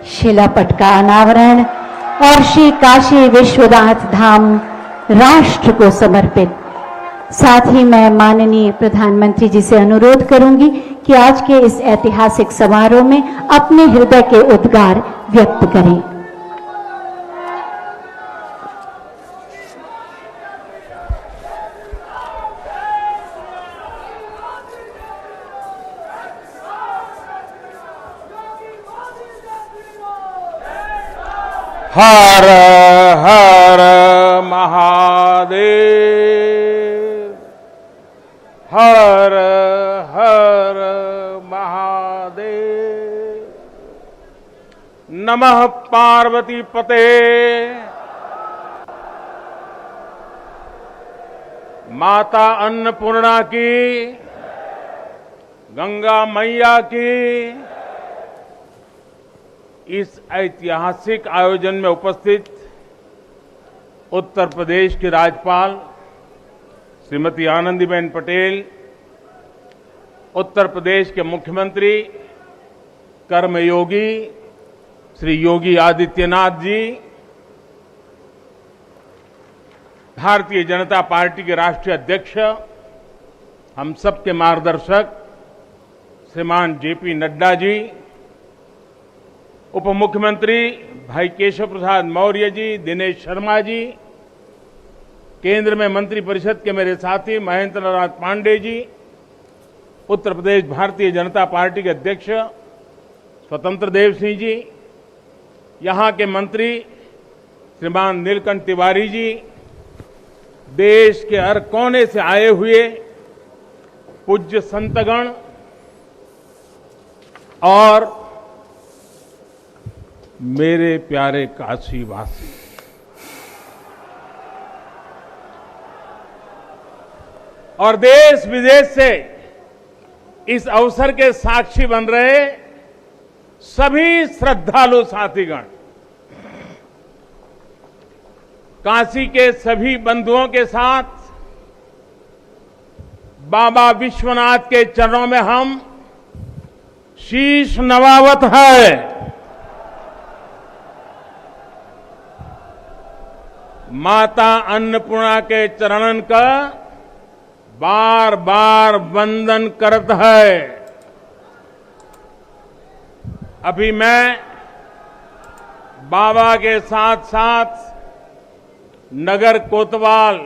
शिलापट का अनावरण और श्री काशी विश्वनाथ धाम राष्ट्र को समर्पित। साथ ही मैं माननीय प्रधानमंत्री जी से अनुरोध करूंगी कि आज के इस ऐतिहासिक समारोह में अपने हृदय के उद्गार व्यक्त करें। हर हर महादेव, हर हर महादेव। नमः पार्वती पते। माता अन्नपूर्णा की, गंगा मैया की। इस ऐतिहासिक आयोजन में उपस्थित उत्तर प्रदेश की राज्यपाल श्रीमती आनंदीबेन पटेल, उत्तर प्रदेश के मुख्यमंत्री कर्मयोगी श्री योगी आदित्यनाथ जी, भारतीय जनता पार्टी के राष्ट्रीय अध्यक्ष, हम सबके मार्गदर्शक श्रीमान जेपी नड्डा जी, उप मुख्यमंत्री भाई केशव प्रसाद मौर्य जी, दिनेश शर्मा जी, केंद्र में मंत्रिपरिषद के मेरे साथी महेंद्र नाथ पांडे जी, उत्तर प्रदेश भारतीय जनता पार्टी के अध्यक्ष स्वतंत्र देव सिंह जी, यहां के मंत्री श्रीमान नीलकंठ तिवारी जी, देश के हर कोने से आए हुए पूज्य संतगण और मेरे प्यारे काशीवासी, और देश विदेश से इस अवसर के साक्षी बन रहे सभी श्रद्धालु साथीगण, काशी के सभी बंधुओं के साथ बाबा विश्वनाथ के चरणों में हम शीश नवावत है। माता अन्नपूर्णा के चरणन का बार बार वंदन करत है। अभी मैं बाबा के साथ साथ नगर कोतवाल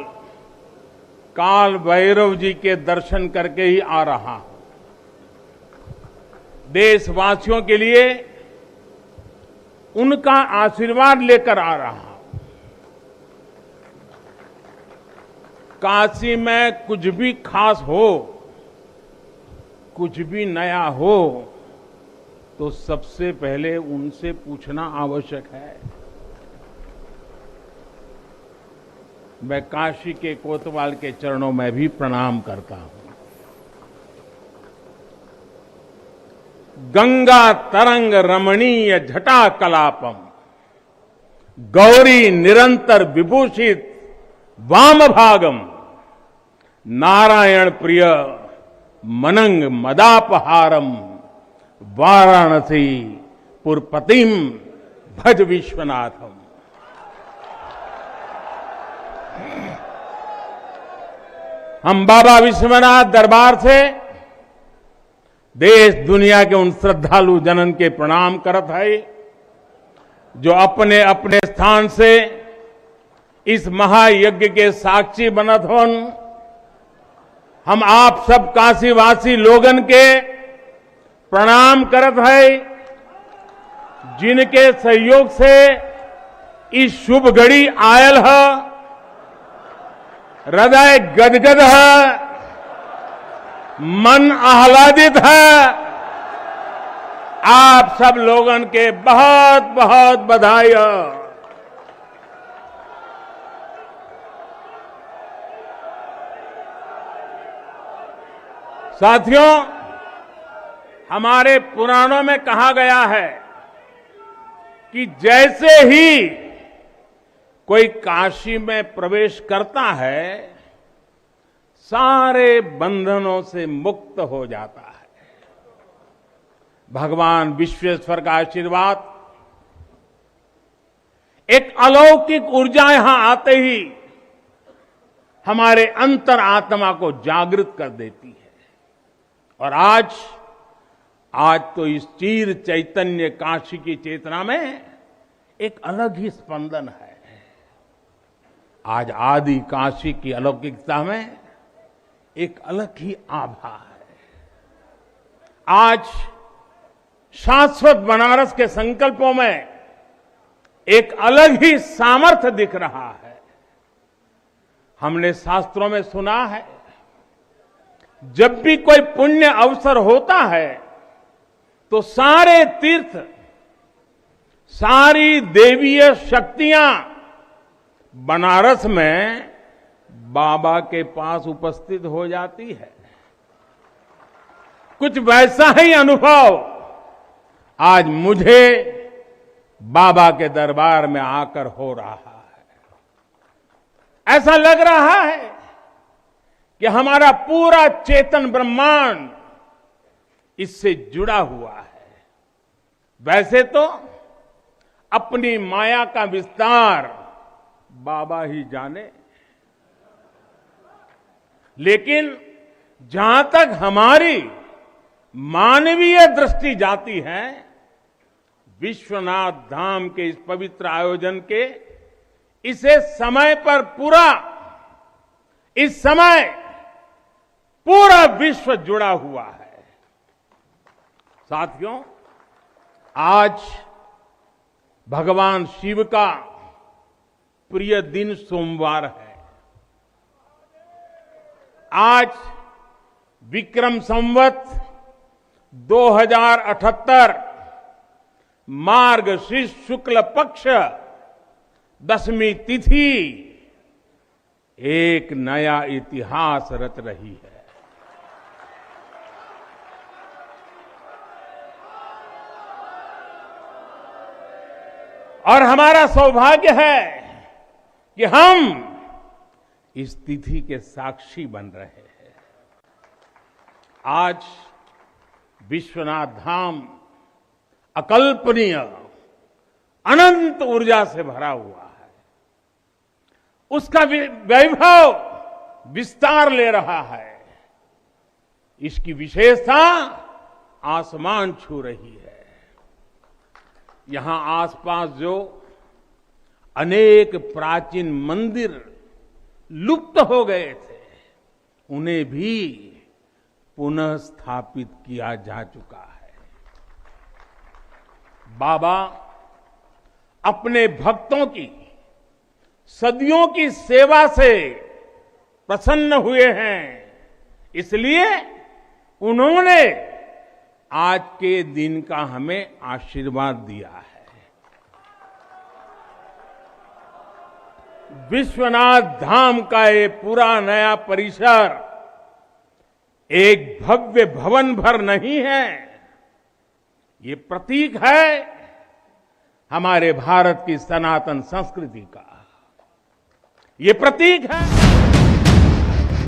काल भैरव जी के दर्शन करके ही आ रहा हूं। देशवासियों के लिए उनका आशीर्वाद लेकर आ रहा हूं। काशी में कुछ भी खास हो, कुछ भी नया हो, तो सबसे पहले उनसे पूछना आवश्यक है। मैं काशी के कोतवाल के चरणों में भी प्रणाम करता हूं। गंगा तरंग रमणीय जटा कलापम, गौरी निरंतर विभूषित वाम भागम, नारायण प्रिय मनंग मदापहारम, वाराणसी पुरपतिम भज विश्वनाथम। हम बाबा विश्वनाथ दरबार से देश दुनिया के उन श्रद्धालु जनन के प्रणाम करत है जो अपने अपने स्थान से इस महायज्ञ के साक्षी बनत होन। हम आप सब काशीवासी लोगन के प्रणाम करत है, जिनके सहयोग से इस शुभ घड़ी आयल है। हृदय गदगद है, मन आह्लादित है। आप सब लोगन के बहुत बहुत बधाई है। साथियों, हमारे पुराणों में कहा गया है कि जैसे ही कोई काशी में प्रवेश करता है, सारे बंधनों से मुक्त हो जाता है। भगवान विश्वेश्वर का आशीर्वाद एक अलौकिक ऊर्जा यहां आते ही हमारे अंतर आत्मा को जागृत कर देती है। और आज तो इस चीर चैतन्य काशी की चेतना में एक अलग ही स्पंदन है। आज आदि काशी की अलौकिकता में एक अलग ही आभा है। आज शाश्वत बनारस के संकल्पों में एक अलग ही सामर्थ्य दिख रहा है। हमने शास्त्रों में सुना है, जब भी कोई पुण्य अवसर होता है तो सारे तीर्थ, सारी देवीय शक्तियां बनारस में बाबा के पास उपस्थित हो जाती है। कुछ वैसा ही अनुभव आज मुझे बाबा के दरबार में आकर हो रहा है। ऐसा लग रहा है कि हमारा पूरा चेतन ब्रह्मांड इससे जुड़ा हुआ है। वैसे तो अपनी माया का विस्तार बाबा ही जाने, लेकिन जहां तक हमारी मानवीय दृष्टि जाती है, विश्वनाथ धाम के इस पवित्र आयोजन के इस समय पूरा विश्व जुड़ा हुआ है। साथियों, आज भगवान शिव का प्रिय दिन सोमवार है। आज विक्रम संवत 2078 मार्गशीर्ष शुक्ल पक्ष 10वीं तिथि एक नया इतिहास रच रही है। और हमारा सौभाग्य है कि हम इस तिथि के साक्षी बन रहे हैं। आज विश्वनाथ धाम अकल्पनीय अनंत ऊर्जा से भरा हुआ है। उसका वैभव विस्तार ले रहा है। इसकी विशेषता आसमान छू रही है। यहां आसपास जो अनेक प्राचीन मंदिर लुप्त हो गए थे, उन्हें भी पुनः स्थापित किया जा चुका है। बाबा अपने भक्तों की सदियों की सेवा से प्रसन्न हुए हैं, इसलिए उन्होंने आज के दिन का हमें आशीर्वाद दिया है। विश्वनाथ धाम का ये पूरा नया परिसर एक भव्य भवन भर नहीं है, ये प्रतीक है हमारे भारत की सनातन संस्कृति का। ये प्रतीक है